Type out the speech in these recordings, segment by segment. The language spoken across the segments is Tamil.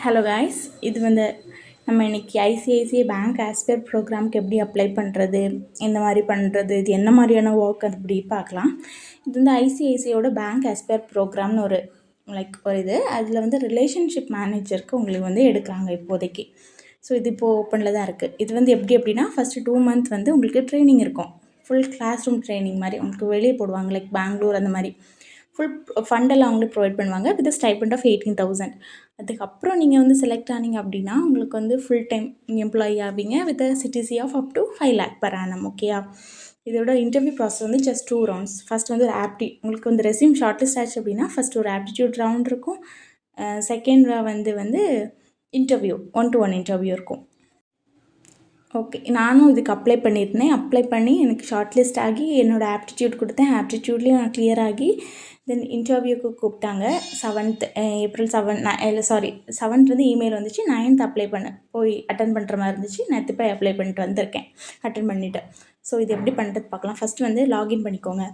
ஹலோ காய்ஸ், இது வந்து நம்ம இன்னைக்கு ஐசிஐசிஐ பேங்க் ஆஸ்பயர் ப்ரோக்ராம்க்கு எப்படி அப்ளை பண்ணுறது, எந்த மாதிரி பண்ணுறது, இது என்ன மாதிரியான ஒர்க் அப்படி பார்க்கலாம். இது வந்து ஐசிஐசிஐயோட பேங்க் ஆஸ்பயர் ப்ரோக்ராம்னு ஒரு இது அதில் வந்து ரிலேஷன்ஷிப் மேனேஜருக்கு உங்களுக்கு வந்து எடுக்கிறாங்க இப்போதைக்கு. ஸோ இது இப்போது ஓப்பனில் தான் இருக்குது. இது வந்து எப்படி அப்படின்னா ஃபஸ்ட்டு 2 மந்த் வந்து உங்களுக்கு ட்ரைனிங் இருக்கும். ஃபுல் கிளாஸ் ரூம் ட்ரைனிங் மாதிரி உங்களுக்கு வெளியே போடுவாங்க, லைக் பெங்களூர் அந்த மாதிரி. ஃபுல் ஃபண்டெல்லாம் அவங்களே ப்ரொவைட் பண்ணுவாங்க வித் ஸ்டைபண்ட் ஆஃப் 18,000. அதுக்கப்புறம் நீங்கள் வந்து செலக்ட் ஆனீங்க அப்படின்னா உங்களுக்கு வந்து ஃபுல் டைம் எம்ப்ளாயி ஆவீங்க with CTC of up to 5 lakh per annum. ஓகேயா? இதோட இன்டர்வியூ ப்ராசஸ் வந்து ஜஸ்ட் 2 rounds. ஃபஸ்ட் வந்து ஒரு உங்களுக்கு வந்து ரெஸ்யூம் ஷார்ட் லிஸ்ட் ஆச்சு அப்படின்னா ஃபஸ்ட் ஒரு ஆப்டிடியூட் ரவுண்ட் இருக்கும். செகண்ட் வந்து இன்டர்வியூ 1-to-1 இன்டர்வியூ இருக்கும். ஓகே, நானும் இதுக்கு அப்ளை பண்ணியிருந்தேன். அப்ளை பண்ணி எனக்கு ஷார்ட் லிஸ்ட் ஆகி என்னோடய ஆப்டிடியூட் கொடுத்தேன். ஆப்டிடியூட்லேயும் நான் கிளியர் ஆகி தென் இன்டர்வியூக்கு கூப்பிட்டாங்க. 7th April 7th வந்து இமெயில் வந்துச்சு. 9th அப்ளை போய் அட்டன் பண்ணுற மாதிரி இருந்துச்சு. நேற்று போய் அப்ளை பண்ணிட்டு வந்திருக்கேன், அட்டன் பண்ணிவிட்டு. ஸோ இது எப்படி பண்ணுறது பார்க்கலாம். ஃபஸ்ட்டு வந்து லாகின் பண்ணிக்கோங்க.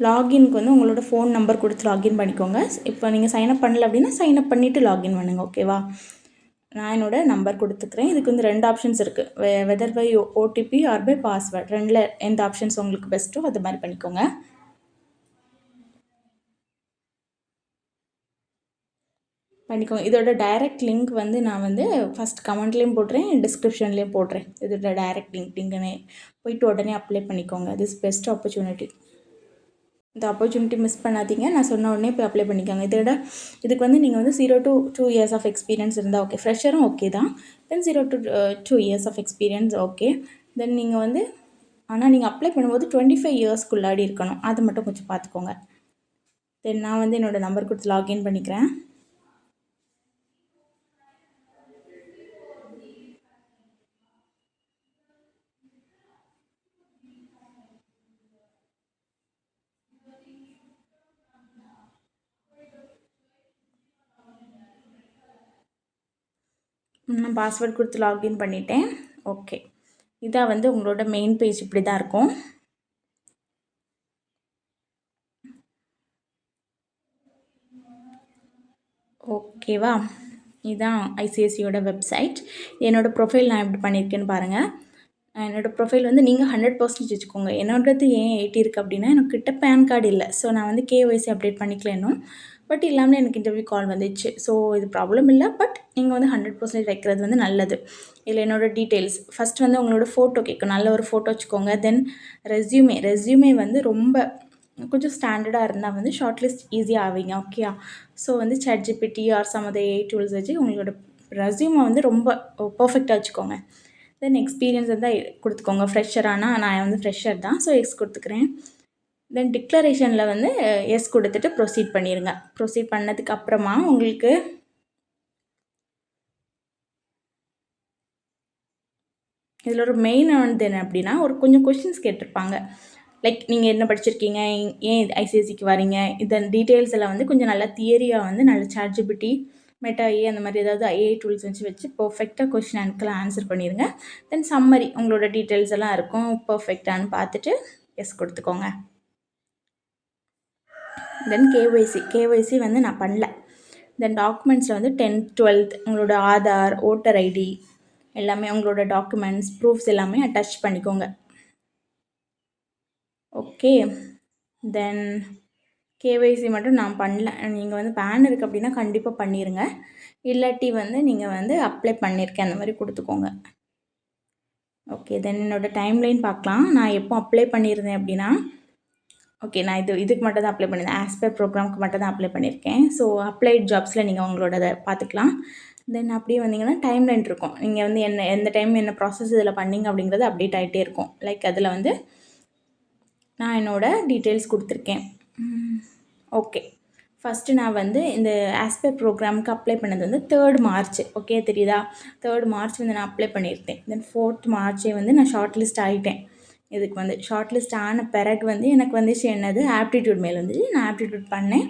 லாகின்க்கு வந்து உங்களோட ஃபோன் நம்பர் கொடுத்து லாகின் பண்ணிக்கோங்க. இப்போ நீங்கள் சைன்அப் பண்ணல அப்படின்னா சைன்அப் பண்ணிவிட்டு லாகின் பண்ணுங்கள். ஓகேவா? நான் என்னோடய நம்பர் கொடுத்துக்கிறேன். இதுக்கு வந்து 2 ஆப்ஷன்ஸ் இருக்குது. Whether by OTP or by password. 2ல் எந்த ஆப்ஷன்ஸ் உங்களுக்கு பெஸ்ட்டோ அது மாதிரி பண்ணிக்கோங்க. இதோட டைரக்ட் லிங்க் வந்து நான் வந்து ஃபஸ்ட் கமெண்ட்லேயும் போடுறேன், டிஸ்கிரிப்ஷன்லேயும் போடுறேன். இதோட டைரக்ட் லிங்க்னே போயிட்டு உடனே அப்ளை பண்ணிக்கோங்க. This best opportunity. இந்த ஆப்பர்ச்சுனிட்டி மிஸ் பண்ணாதீங்க. நான் சொன்ன உடனே போய் அப்ளை பண்ணிக்கோங்க. இதுக்கு வந்து நீங்கள் வந்து 0 to 2 years ஆஃப் எக்ஸ்பீரியன்ஸ் இருந்தால் ஓகே. ஃப்ரெஷரும் ஓகே தான். Then 0 to 2 years of experience okay. Then நீங்கள் வந்து ஆனால் நீங்கள் அப்ளை பண்ணும்போது 25 yearsக்குள்ளாடி இருக்கணும். அதை மட்டும் கொஞ்சம் பார்த்துக்கோங்க. தென் நான் வந்து என்னோடய நம்பர் கொடுத்து லாகின் பண்ணிக்கிறேன். நான் பாஸ்வேர்ட் கொடுத்து லாகின் பண்ணிட்டேன். ஓகே, இதான் வந்து உங்களோட மெயின் பேஜ். இப்படி தான் இருக்கும். ஓகேவா? இதுதான் ஐசிஐசியோட வெப்சைட். என்னோடய ப்ரொஃபைல் நான் எப்படி பண்ணியிருக்கேன்னு பாருங்கள். என்னோடய ப்ரொஃபைல் வந்து நீங்கள் 100% வச்சுக்கோங்க. என்னோடது ஏன் 80 இருக்குது அப்படின்னா எனக்கிட்ட பேன் கார்டு இல்லை. ஸோ நான் வந்து கேஒய்சி அப்டேட் பண்ணிக்கல இன்னும். பட் இல்லாமல் எனக்கு இன்டர்வியூ கால் வந்துச்சு. ஸோ இது ப்ராப்ளம் இல்லை. பட் நீங்கள் வந்து 100% வைக்கிறது வந்து நல்லது. இதில் என்னோடய டீட்டெயில்ஸ் ஃபஸ்ட் வந்து உங்களோட ஃபோட்டோ கேட்கும். நல்ல ஒரு ஃபோட்டோ வச்சுக்கோங்க. தென் ரெஸ்யூமே வந்து ரொம்ப கொஞ்சம் ஸ்டாண்டர்டாக இருந்தால் வந்து ஷார்ட் லிஸ்ட் ஈஸியாக ஆவீங்க. ஓகேயா? ஸோ வந்து ChatGPT or some other AI tools வச்சு உங்களோட ரெஸ்யூமை வந்து ரொம்ப பர்ஃபெக்டாக வச்சுக்கோங்க. தென் எக்ஸ்பீரியன்ஸ் இருந்தால் கொடுத்துக்கோங்க. ஃப்ரெஷரானால் நான் வந்து ஃப்ரெஷர் தான், ஸோ எஸ் கொடுத்துக்கிறேன். தென் டிக்ளரேஷனில் வந்து எஸ் கொடுத்துட்டு ப்ரொசீட் பண்ணிடுங்க. ப்ரொசீட் பண்ணதுக்கு அப்புறமா உங்களுக்கு இதில் ஒரு மெயின் வந்து என்ன அப்படின்னா ஒரு கொஞ்சம் கொஷின்ஸ் கேட்டிருப்பாங்க. லைக் நீங்கள் என்ன படிச்சிருக்கீங்க, ஏன் ஐசிஐசிக்கு வரீங்க, இதன் டீட்டெயில்ஸ் எல்லாம் வந்து கொஞ்சம் நல்லா தியரியாக வந்து நல்ல ChatGPT மெட்டா அந்த மாதிரி ஏதாவது AI டூல்ஸ் வச்சு பர்ஃபெக்டாக கொஷின் அனுக்கெல்லாம் ஆன்சர் பண்ணிடுங்க. தென் சம்மரி உங்களோட டீட்டெயில்ஸ் எல்லாம் இருக்கும். பர்ஃபெக்டானு பார்த்துட்டு எஸ் கொடுத்துக்கோங்க. தென் கேஒய்சி வந்து நான் பண்ணல. தென் டாக்குமெண்ட்ஸில் வந்து 10th 12th உங்களோட ஆதார், ஓட்டர் ஐடி எல்லாமே உங்களோட டாக்குமெண்ட்ஸ் ப்ரூஃப்ஸ் எல்லாமே அட்டாச் பண்ணிக்கோங்க. ஓகே, தென் கேஒய்சி மட்டும் நான் பண்ணல. நீங்கள் வந்து பேன் இருக்குது அப்படின்னா கண்டிப்பாக பண்ணிடுங்க. இல்லாட்டி வந்து நீங்கள் வந்து அப்ளை பண்ணியிருக்கேன் அந்த மாதிரி கொடுத்துக்கோங்க. ஓகே, தென் என்னோடய டைம்லைன் பார்க்கலாம். நான் எப்போ அப்ளை பண்ணியிருந்தேன் அப்படின்னா ஓகே, நான் இதுக்கு மட்டும் தான் அப்ளை பண்ணியிருந்தேன். ஆஸ்பயர் ப்ரோக்ராமுக்கு மட்டும் தான் அப்ளை பண்ணியிருக்கேன். ஸோ அப்ளைட் ஜாப்ஸில் நீங்கள் உங்களோட பார்த்துக்கலாம். தென் அப்படியே வந்தீங்கன்னா டைம்லைன் இருக்கும். நீங்கள் வந்து எந்த டைம் என்ன ப்ராசஸ் இதில் பண்ணிங்க அப்படிங்கிறது அப்டேட் ஆகிட்டே இருக்கும். லைக் அதில் வந்து நான் என்னோடய டீட்டெயில்ஸ் கொடுத்துருக்கேன். ஓகே, ஃபஸ்ட்டு நான் வந்து இந்த ஆஸ்பயர் ப்ரோக்ராமுக்கு அப்ளை பண்ணது வந்து 3rd March. ஓகே, தெரியுதா? 3rd March வந்து நான் அப்ளை பண்ணியிருக்கேன். தென் 4th March வந்து நான் ஷார்ட் லிஸ்ட் ஆகிட்டேன். இதுக்கு வந்து ஷார்ட் லிஸ்ட் ஆன பிறகு வந்து எனக்கு வந்துச்சு என்னது ஆப்டிடியூட் மெயில் வந்துச்சு. நான் ஆப்டிடியூட் பண்ணேன்.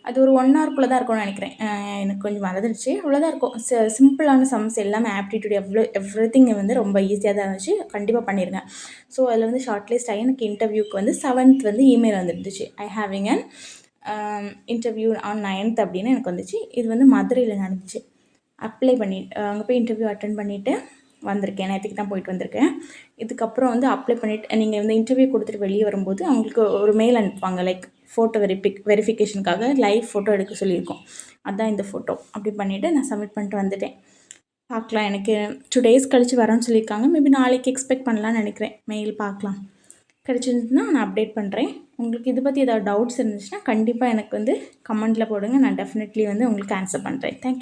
அது ஒரு 1 hourக்குள்ளே தான் இருக்கும்னு நினைக்கிறேன். எனக்கு கொஞ்சம் மறந்துடுச்சு. அவ்வளோதான் இருக்கும். சிம்பிளான சம்ஸ் எல்லாமே ஆப்டிடியூட் எவ்ரிதிங் வந்து ரொம்ப ஈஸியாக தான் இருந்துச்சு. கண்டிப்பாக பண்ணிடுங்க. ஸோ அதில் வந்து ஷார்ட் லிஸ்ட் ஆகி எனக்கு இன்டர்வியூக்கு வந்து 7th வந்து இமெயில் வந்துருந்துச்சு. ஐ having an interview on 9th அப்படின்னு எனக்கு வந்துச்சு. இது வந்து மதுரையில் நடந்துச்சு. அப்ளை பண்ணி அங்கே போய் இன்டர்வியூ அட்டன் பண்ணிவிட்டு வந்திருக்கேன். நேற்றுக்கு தான் போயிட்டு வந்திருக்கேன். இதுக்கப்புறம் வந்து அப்ளை பண்ணிவிட்டு நீங்கள் வந்து இன்டர்வியூ கொடுத்துட்டு வெளியே வரும்போது அவங்களுக்கு ஒரு மெயில் அனுப்புவாங்க. லைக் ஃபோட்டோ வெரிஃபிகேஷனுக்காக லைவ் ஃபோட்டோ எடுக்க சொல்லியிருக்கோம். அதுதான் இந்த ஃபோட்டோ. அப்படி பண்ணிவிட்டு நான் சப்மிட் பண்ணிட்டு வந்துட்டேன். பார்க்கலாம், எனக்கு 2 டேஸ் கழித்து வரேன்னு சொல்லியிருக்காங்க. மேபி நாளைக்கு எக்ஸ்பெக்ட் பண்ணலான்னு நினைக்கிறேன். மெயில் பார்க்கலாம். கிடச்சிருந்துச்சுன்னா நான் அப்டேட் பண்ணுறேன். உங்களுக்கு இதை பற்றி ஏதாவது டவுட்ஸ் இருந்துச்சுன்னா கண்டிப்பாக எனக்கு வந்து கமெண்ட்டில் போடுங்க. நான் டெஃபினெட்லி வந்து உங்களுக்கு ஆன்சர் பண்ணுறேன். தேங்க்யூ.